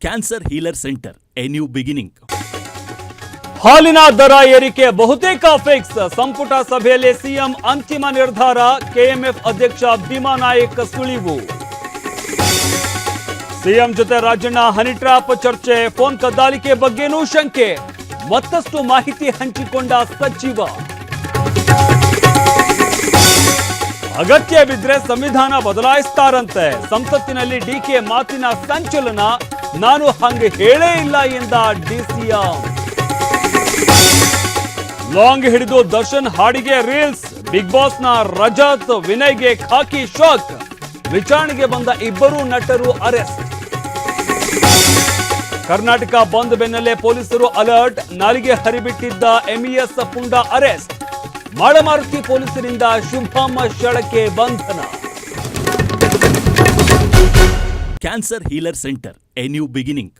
Cancer healer centre A new beginning. ಹಾಲಿನ ದರ ಏರಿಕೆ ಬಹುತೇಕ ಫಿಕ್ಸ್. ಸಂಪುಟ ಸಭೆಯಲ್ಲಿ ಸಿಎಂ ಅಂತಿಮ ನಿರ್ಧಾರ. ಕೆಎಂಎಫ್ ಅಧ್ಯಕ್ಷ ಭೀಮಾ ನಾಯಕ್ ಸುಳಿವು. ಸಿಎಂ ಜೊತೆ ರಾಜಣ್ಣ ಹನಿ ಟ್ರ್ಯಾಪ್ ಚರ್ಚೆ. ಫೋನ್ ಕದ್ದಾಲಿಕೆ ಬಗ್ಗೆನೂ ಶಂಕೆ. ಮತ್ತಷ್ಟು ಮಾಹಿತಿ ಹಂಚಿಕೊಂಡ ಸಚಿವ. ಅಗತ್ಯ ಬಿದ್ರೆ ಸಂವಿಧಾನ ಬದಲಾಯಿಸ್ತಾರಂತೆ. ಸಂಸತ್ತಿನಲ್ಲಿ ಡಿಕೆ ಮಾತಿನ ಸಂಚಲನ. ನಾನು ಹಂಗೆ ಹೇಳೇ ಇಲ್ಲ ಎಂದ ಡಿಸಿಎಂ. ಲಾಂಗ್ ಹಿಡಿದು ದರ್ಶನ್ ಹಾಡಿಗೆ ರೀಲ್ಸ್. ಬಿಗ್ ಬಾಸ್ ನ ರಜತ್ ವಿನಯ್ಗೆ ಖಾಕಿ ಶಾಕ್. ವಿಚಾರಣೆಗೆ ಬಂದ ಇಬ್ಬರು ನಟರು ಅರೆಸ್ಟ್. ಕರ್ನಾಟಕ ಬಂದ್ ಬೆನ್ನಲ್ಲೇ ಪೊಲೀಸರು ಅಲರ್ಟ್. ನಾಲಿಗೆ ಹರಿಬಿಟ್ಟಿದ್ದ ಎಂಇಎಸ್ ಪುಂಡ ಅರೆಸ್ಟ್. ಮಾಳಮಾರುತಿ ಪೊಲೀಸರಿಂದ ಶುಭಂ ಶಳಕೆ ಬಂಧನ. Cancer healer centre A new beginning.